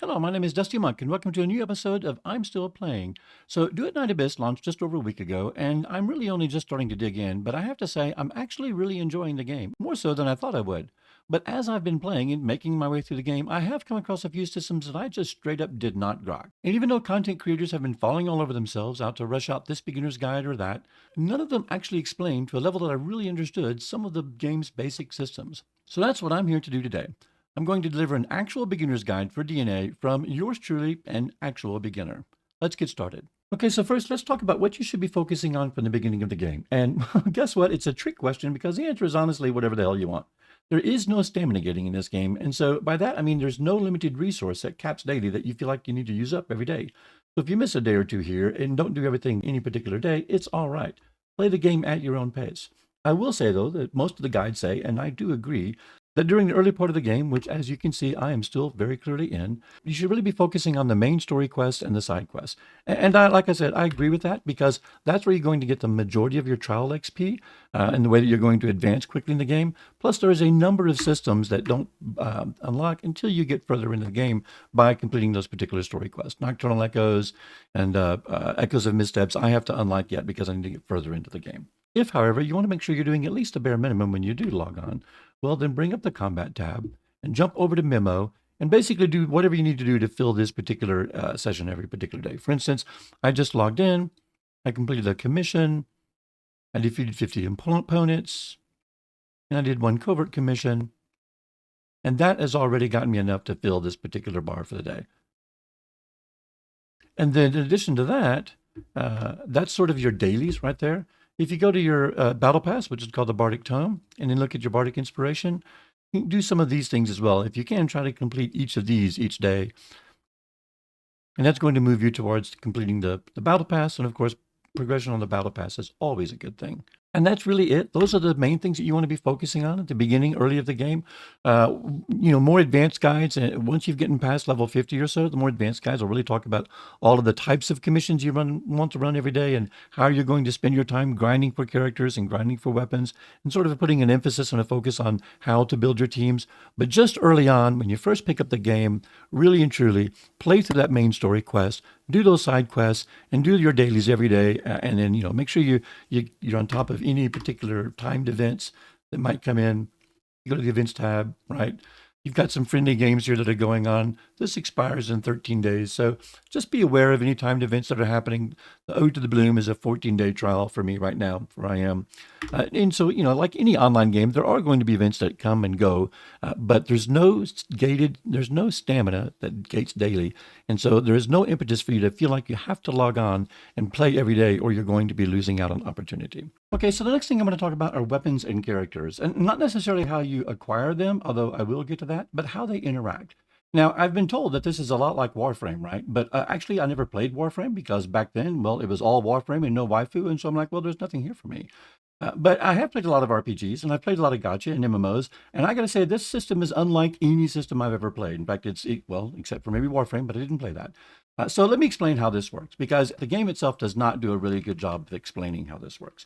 Hello, my name is Dusty Monk, and welcome to a new episode of I'm Still Playing. So, Do It Night Abyss launched just over a week ago, and I'm really only just starting to dig in, but I have to say, I'm actually really enjoying the game, more so than I thought I would. But as I've been playing and making my way through the game, I have come across a few systems that I just straight up did not grok. And even though content creators have been falling all over themselves out to rush out this beginner's guide or that, none of them actually explain to a level that I really understood some of the game's basic systems. So that's what I'm here to do today. I'm going to deliver an actual beginner's guide for DNA from yours truly, an actual beginner. Let's get started. Okay, so first let's talk about what you should be focusing on from the beginning of the game. And guess what? It's a trick question because the answer is honestly whatever the hell you want. There is no stamina getting in this game, and so by that I mean there's no limited resource that caps daily that you feel like you need to use up every day. So if you miss a day or two here and don't do everything any particular day, it's all right. Play the game at your own pace. I will say though that most of the guides say, and I do agree, that during the early part of the game, which as you can see, I am still very clearly in, you should really be focusing on the main story quests and the side quests. And like I said, I agree with that because that's where you're going to get the majority of your trial XP and the way that you're going to advance quickly in the game. Plus, there is a number of systems that don't unlock until you get further into the game by completing those particular story quests. Nocturnal Echoes and Echoes of Missteps, I have to unlock yet because I need to get further into the game. If, however, you want to make sure you're doing at least a bare minimum when you do log on, well, then bring up the combat tab and jump over to memo and basically do whatever you need to do to fill this particular session every particular day. For instance, I just logged in, I completed a commission, I defeated 50 opponents, and I did one covert commission, and that has already gotten me enough to fill this particular bar for the day. And then in addition to that, that's sort of your dailies right there. If you go to your battle pass, which is called the Bardic Tome, and then look at your Bardic Inspiration, you can do some of these things as well. If you can, try to complete each of these each day. And that's going to move you towards completing the battle pass. And of course, progression on the battle pass is always a good thing. And that's really it. Those are the main things that you want to be focusing on at the beginning, early of the game. More advanced guides. And once you've gotten past level 50 or so, the more advanced guides will really talk about all of the types of commissions you want to run every day and how you're going to spend your time grinding for characters and grinding for weapons and sort of putting an emphasis and a focus on how to build your teams. But just early on, when you first pick up the game, really and truly play through that main story quest, do those side quests, and do your dailies every day. And then, make sure you're on top of any particular timed events that might come in. You go to the events tab, right? You've got some friendly games here that are going on. This expires in 13 days. So just be aware of any timed events that are happening. The Ode to the Bloom is a 14-day trial for me right now, where I am. And so, like any online game, there are going to be events that come and go, but there's no stamina that gates daily. And so there is no impetus for you to feel like you have to log on and play every day or you're going to be losing out on opportunity. Okay, so the next thing I'm going to talk about are weapons and characters, and not necessarily how you acquire them, although I will get to that, but how they interact. Now, I've been told that this is a lot like Warframe, right? But actually, I never played Warframe because back then, well, it was all Warframe and no waifu, and so I'm like, well, there's nothing here for me. But I have played a lot of RPGs, and I've played a lot of gacha and MMOs, and I got to say, this system is unlike any system I've ever played. In fact, except for maybe Warframe, but I didn't play that. So let me explain how this works, because the game itself does not do a really good job of explaining how this works.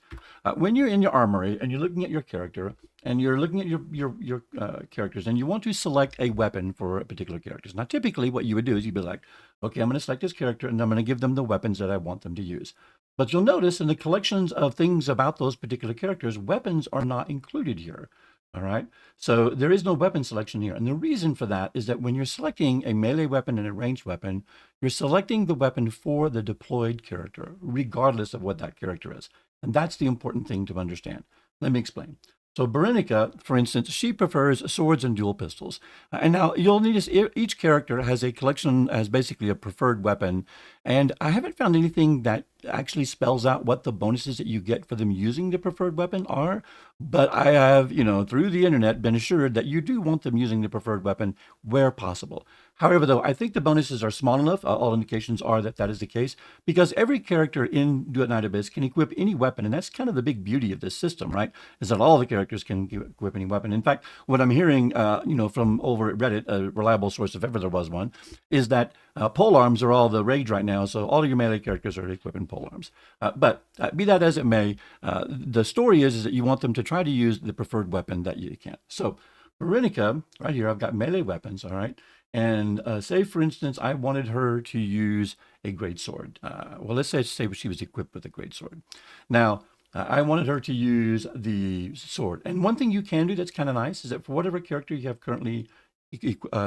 When you're in your armory and you're looking at your character, and you're looking at your characters, and you want to select a weapon for a particular character. Now, typically, what you would do is you'd be like, okay, I'm going to select this character, and I'm going to give them the weapons that I want them to use. But you'll notice in the collections of things about those particular characters, weapons are not included here. All right. So there is no weapon selection here. And the reason for that is that when you're selecting a melee weapon and a ranged weapon, you're selecting the weapon for the deployed character, regardless of what that character is. And that's the important thing to understand. Let me explain. So Berenica, for instance, she prefers swords and dual pistols. And now you'll notice each character has a collection as basically a preferred weapon. And I haven't found anything that actually spells out what the bonuses that you get for them using the preferred weapon are. But I have, through the internet, been assured that you do want them using the preferred weapon where possible. However, though, I think the bonuses are small enough. All indications are that that is the case, because every character in Do It Night Abyss can equip any weapon. And that's kind of the big beauty of this system, right? Is that all the characters can equip any weapon. In fact, what I'm hearing, from over at Reddit, a reliable source if ever there was one, is that polearms are all the rage right now. So all of your melee characters are equipping polearms. But be that as it may, the story is that you want them to try to use the preferred weapon that you can. So Berenica, right here, I've got melee weapons, all right? And say, for instance, I wanted her to use a great sword. Well, let's say she was equipped with a great sword. Now, I wanted her to use the sword. And one thing you can do that's kind of nice is that for whatever character you have currently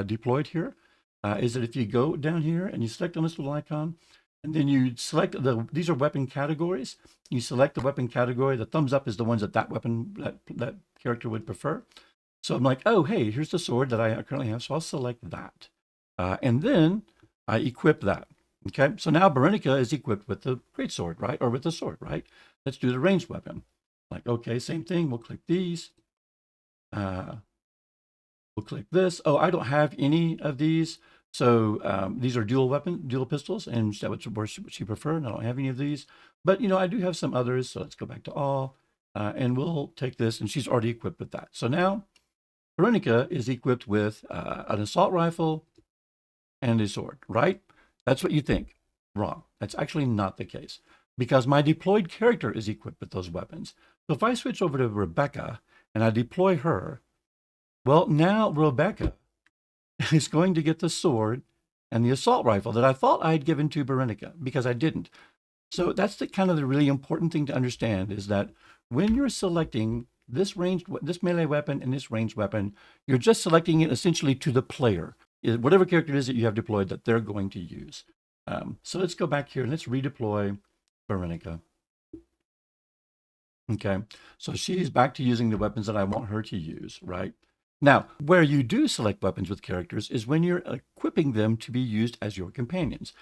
deployed here, is that if you go down here and you select on this little icon, and then you select these are weapon categories. You select the weapon category. The thumbs up is the ones that weapon, that character would prefer. So I'm like, oh, hey, here's the sword that I currently have. So I'll select that. And then I equip that. Okay, so now Berenica is equipped with the greatsword, right? Or with the sword, right? Let's do the ranged weapon. Like, okay, same thing. We'll click these. We'll click this. Oh, I don't have any of these. So these are dual pistols, and that would she prefer. And I don't have any of these. But, I do have some others. So let's go back to all. And we'll take this, and she's already equipped with that. So now Berenica is equipped with an assault rifle and a sword, right? That's what you think. Wrong. That's actually not the case, because my deployed character is equipped with those weapons. So if I switch over to Rebecca and I deploy her, well, now Rebecca is going to get the sword and the assault rifle that I thought I had given to Berenica, because I didn't. So that's the kind of the really important thing to understand, is that when you're selecting this melee weapon and this ranged weapon, you're just selecting it essentially to the player, whatever character it is that you have deployed that they're going to use. So let's go back here and let's redeploy Berenica. Okay, so she's back to using the weapons that I want her to use, right? Now, where you do select weapons with characters is when you're equipping them to be used as your companions.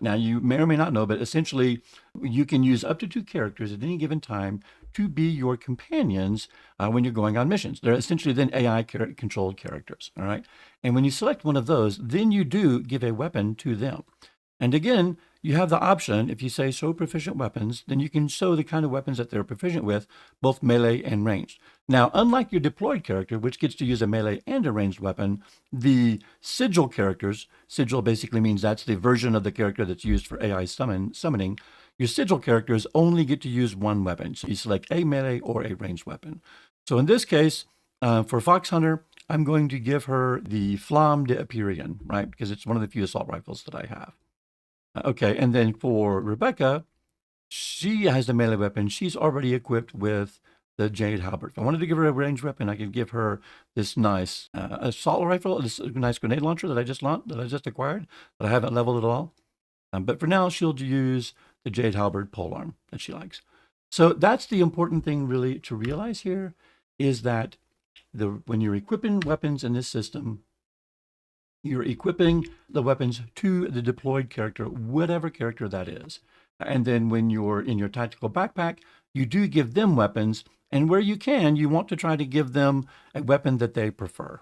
Now, you may or may not know, but essentially, you can use up to 2 characters at any given time to be your companions when you're going on missions. They're essentially then AI-controlled characters, all right? And when you select one of those, then you do give a weapon to them. And again, you have the option, if you say show proficient weapons, then you can show the kind of weapons that they're proficient with, both melee and ranged. Now, unlike your deployed character, which gets to use a melee and a ranged weapon, the sigil characters, sigil basically means that's the version of the character that's used for AI summoning, your sigil characters only get to use one weapon. So you select a melee or a ranged weapon. So in this case, for Fox Hunter, I'm going to give her the Flamme de Aperion, right? Because it's one of the few assault rifles that I have. Okay, and then for Rebecca, she has the melee weapon. She's already equipped with the Jade Halberd. If I wanted to give her a ranged weapon, I could give her this nice assault rifle, this nice grenade launcher that I just acquired, that I haven't leveled at all. But for now, she'll use the Jade Halberd polearm that she likes. So that's the important thing really to realize here, is that when you're equipping weapons in this system, you're equipping the weapons to the deployed character, whatever character that is. And then when you're in your tactical backpack, you do give them weapons. And where you can, you want to try to give them a weapon that they prefer,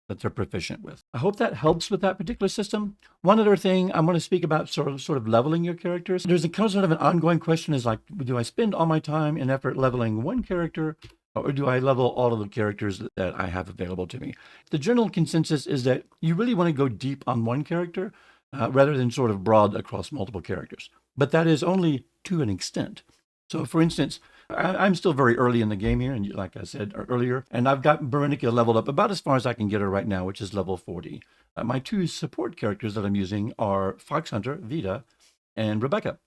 that they're proficient with. I hope that helps with that particular system. One other thing I'm going to speak about, sort of leveling your characters. There's a kind of an ongoing question, is like, do I spend all my time and effort leveling one character, or do I level all of the characters that I have available to me? The general consensus is that you really want to go deep on one character rather than sort of broad across multiple characters. But that is only to an extent. So for instance, I'm still very early in the game here, and like I said earlier, and I've got Berenica leveled up about as far as I can get her right now, which is level 40. My 2 support characters that I'm using are Fox Hunter, Vita, and Rebecca.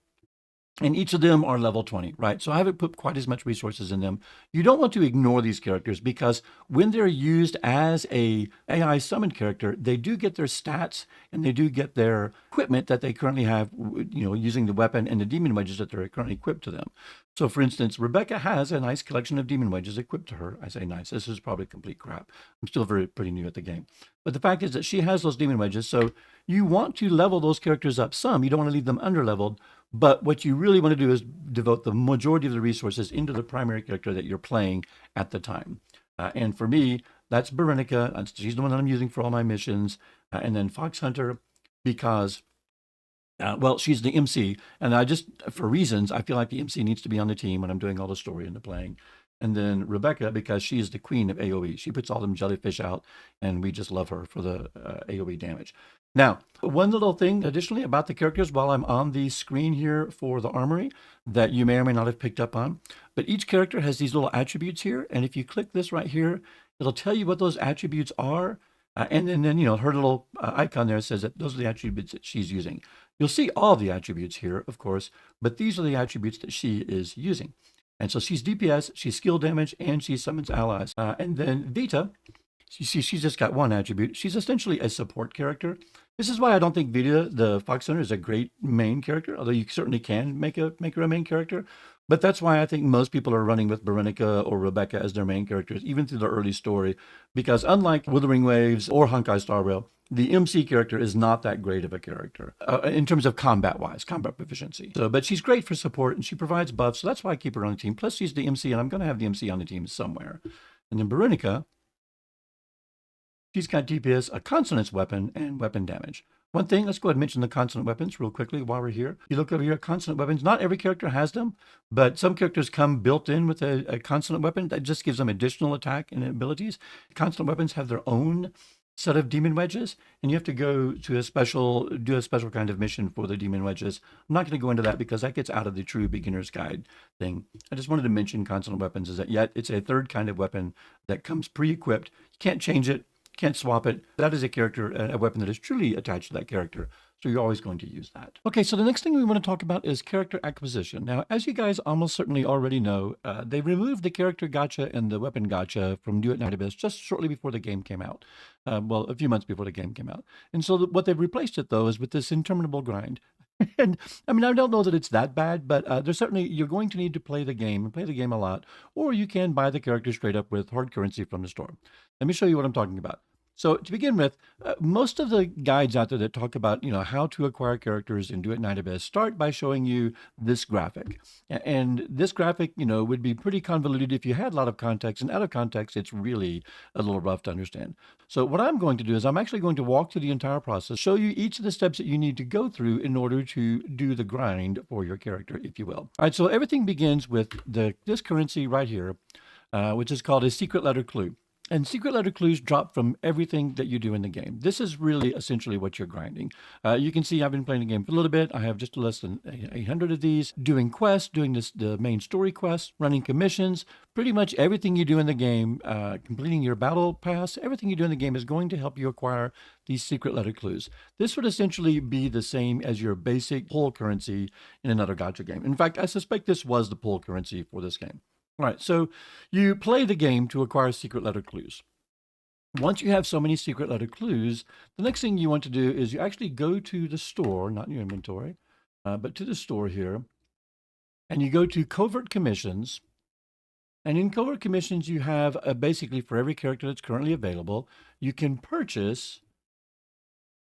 And each of them are level 20, right? So I haven't put quite as much resources in them. You don't want to ignore these characters, because when they're used as a AI summoned character, they do get their stats and they do get their equipment that they currently have, using the weapon and the demon wedges that they're currently equipped to them. So for instance, Rebecca has a nice collection of demon wedges equipped to her. I say nice, this is probably complete crap. I'm still pretty new at the game. But the fact is that she has those demon wedges. So you want to level those characters up some. You don't want to leave them underleveled. But what you really want to do is devote the majority of the resources into the primary character that you're playing at the time. And for me, that's Berenica. She's the one that I'm using for all my missions. And then Fox Hunter, because, she's the MC. And for reasons, I feel like the MC needs to be on the team when I'm doing all the story and the playing. And then Rebecca, because she is the queen of AoE. She puts all them jellyfish out, and we just love her for the AoE damage. Now, one little thing additionally about the characters while I'm on the screen here for the armory that you may or may not have picked up on, but each character has these little attributes here. And if you click this right here, it'll tell you what those attributes are And then, her little icon there says that those are the attributes that she's using. You'll see all the attributes here, of course, but these are the attributes that she is using. And so she's DPS, she's skill damage, and she summons allies. And then Vita, you see, she's just got one attribute. She's essentially a support character. This is why I don't think Vita, the Fox Hunter, is a great main character, although you certainly can make her a main character. But that's why I think most people are running with Veronica or Rebecca as their main characters, even through the early story, because unlike Withering Waves or Honkai Star Rail, the MC character is not that great of a character in terms of combat-wise, combat proficiency. So, but she's great for support, and she provides buffs, so that's why I keep her on the team. Plus, she's the MC, and I'm going to have the MC on the team somewhere. And then Veronica, she's got DPS, a consonance weapon, and weapon damage. One thing, let's go ahead and mention the consonant weapons real quickly while we're here. You look over here, consonant weapons. Not every character has them, but some characters come built in with a consonant weapon that just gives them additional attack and abilities. Consonant weapons have their own set of demon wedges, and you have to go to do a special kind of mission for the demon wedges. I'm not going to go into that because that gets out of the true beginner's guide thing. I just wanted to mention consonant weapons is that yet it's a third kind of weapon that comes pre-equipped. You can't change it. Can't swap it. That is a character, a weapon that is truly attached to that character. So you're always going to use that. Okay, so the next thing we want to talk about is character acquisition. Now, as you guys almost certainly already know, they removed the character gacha and the weapon gacha from Duet Night Abyss just shortly before the game came out. Well, a few months before the game came out. And so what they've replaced it, though, is with this interminable grind. And I mean, I don't know that it's that bad, but there's certainly, you're going to need to play the game and play the game a lot, or you can buy the character straight up with hard currency from the store. Let me show you what I'm talking about. So to begin with, most of the guides out there that talk about, how to acquire characters in Duet Night Abyss start by showing you this graphic. And this graphic, would be pretty convoluted if you had a lot of context. And out of context, it's really a little rough to understand. So what I'm going to do is I'm actually going to walk through the entire process, show you each of the steps that you need to go through in order to do the grind for your character, if you will. All right, so everything begins with this currency right here, which is called a secret letter clue. And secret letter clues drop from everything that you do in the game. This is really essentially what you're grinding. You can see I've been playing the game for a little bit. I have just less than 800 of these. Doing quests, doing the main story quests, running commissions. Pretty much everything you do in the game, completing your battle pass, everything you do in the game is going to help you acquire these secret letter clues. This would essentially be the same as your basic pull currency in another gacha game. In fact, I suspect this was the pull currency for this game. All right, so you play the game to acquire secret letter clues. Once you have so many secret letter clues, the next thing you want to do is you actually go to the store, not in your inventory, but to the store here, and you go to covert commissions. And in covert commissions, you have basically for every character that's currently available, you can purchase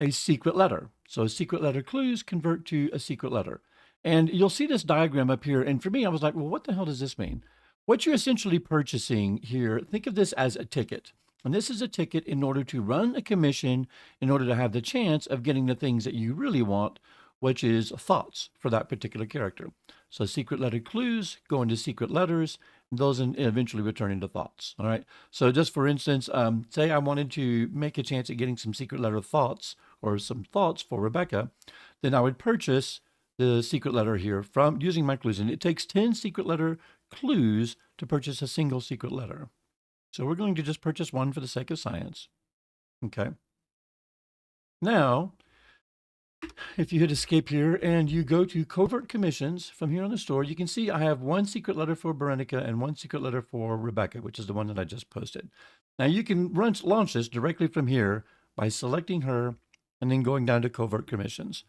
a secret letter. So secret letter clues convert to a secret letter. And you'll see this diagram up here. And for me, I was like, well, what the hell does this mean? What you're essentially purchasing here, think of this as a ticket. And this is a ticket in order to run a commission, in order to have the chance of getting the things that you really want, which is thoughts for that particular character. So secret letter clues go into secret letters, and those eventually return into thoughts. All right. So just for instance, say I wanted to make a chance at getting some secret letter thoughts or some thoughts for Rebecca, then I would purchase the secret letter here from using my clues. And it takes 10 secret letter clues to purchase a single secret letter. So we're going to just purchase one for the sake of science. Okay. Now, if you hit escape here and you go to covert commissions from here on the store, you can see I have one secret letter for Veronica and one secret letter for Rebecca, which is the one that I just posted. Now you can launch this directly from here by selecting her and then going down to covert commissions.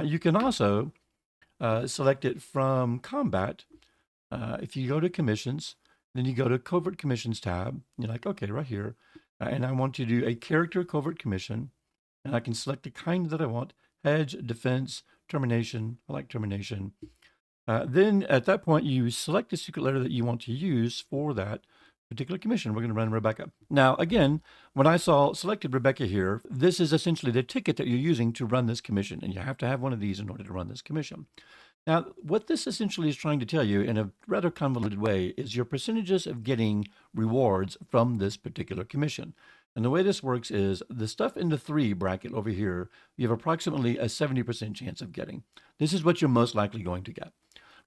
You can also select it from combat. If you go to commissions, then you go to covert commissions tab. You're like, okay, right here. And I want to do a character covert commission. And I can select the kind that I want. Hedge, defense, termination. I like termination. Then at that point, you select the secret letter that you want to use for that particular commission. We're going to run Rebecca. Now, again, when I selected Rebecca here, this is essentially the ticket that you're using to run this commission. And you have to have one of these in order to run this commission. Now, what this essentially is trying to tell you in a rather convoluted way is your percentages of getting rewards from this particular commission. And the way this works is the stuff in the 3 bracket over here, you have approximately a 70% chance of getting. This is what you're most likely going to get.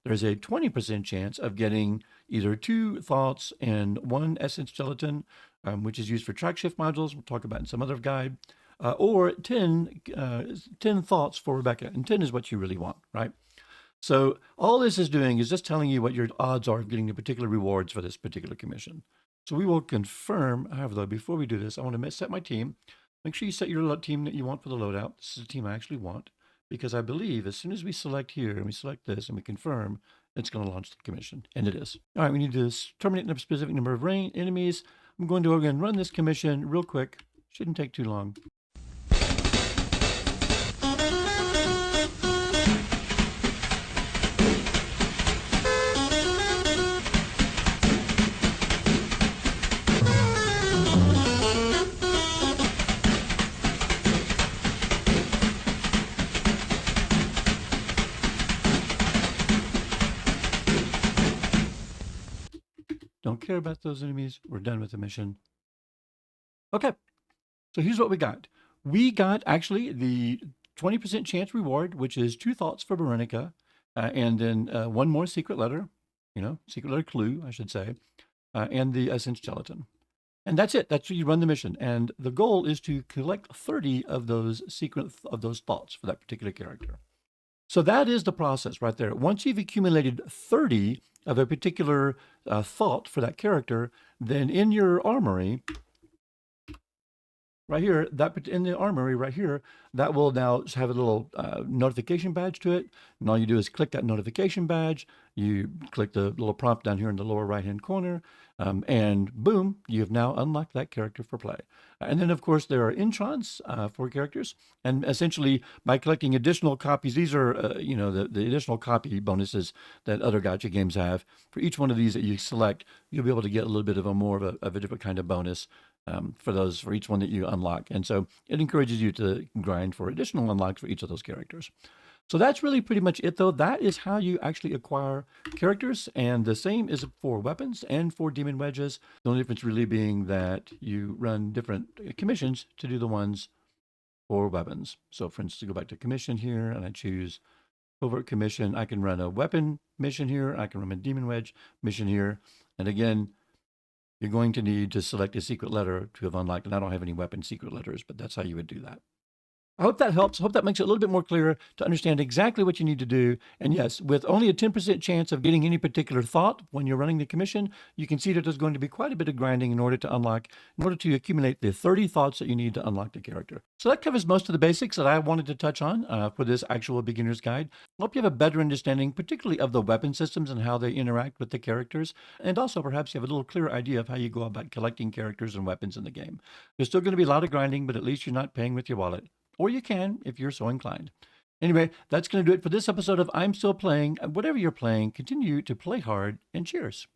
there's a 20% chance of getting either 2 thoughts and 1 essence gelatin, which is used for track shift modules. We'll talk about in some other guide, or 10 thoughts for Rebecca. And 10 is what you really want, right? So all this is doing is just telling you what your odds are of getting the particular rewards for this particular commission. So we will confirm, however, though, before we do this, I want to set my team. Make sure you set your team that you want for the loadout. This is the team I actually want, because I believe as soon as we select here and we select this and we confirm, it's going to launch the commission, and it is. All right, we need to terminate a specific number of enemies. I'm going to again run this commission real quick. Shouldn't take too long. Don't care about those enemies. We're done with the mission. Okay, so here's what we got. We got actually the 20% chance reward, which is 2 thoughts for Veronica, and then 1 more secret letter, secret letter clue, I should say, and the essence gelatin. And that's it. That's how you run the mission. And the goal is to collect 30 of those thoughts for that particular character. So that is the process right there. Once you've accumulated 30 of a particular thought for that character, then in your armory, right here, in the armory right here, that will now have a little notification badge to it. And all you do is click that notification badge. You click the little prompt down here in the lower right-hand corner, and boom, you have now unlocked that character for play. And then, of course, there are introns for characters. And essentially, by collecting additional copies, these are, the additional copy bonuses that other gacha games have. For each one of these that you select, you'll be able to get a little bit of a different kind of bonus for each one that you unlock. And so it encourages you to grind for additional unlocks for each of those characters. So that's really pretty much it, though. That is how you actually acquire characters, and the same is for weapons and for demon wedges. The only difference really being that you run different commissions to do the ones for weapons. So for instance, go back to commission here, and I choose covert commission. I can run a weapon mission here. I can run a demon wedge mission here. And again, you're going to need to select a secret letter to have unlocked. And I don't have any weapon secret letters, but that's how you would do that. I hope that helps. I hope that makes it a little bit more clear to understand exactly what you need to do. And yes, with only a 10% chance of getting any particular thought when you're running the commission, you can see that there's going to be quite a bit of grinding in order to accumulate the 30 thoughts that you need to unlock the character. So that covers most of the basics that I wanted to touch on for this actual beginner's guide. I hope you have a better understanding, particularly of the weapon systems and how they interact with the characters. And also perhaps you have a little clearer idea of how you go about collecting characters and weapons in the game. There's still going to be a lot of grinding, but at least you're not paying with your wallet. Or you can, if you're so inclined. Anyway, that's going to do it for this episode of I'm Still Playing. Whatever you're playing, continue to play hard, and cheers.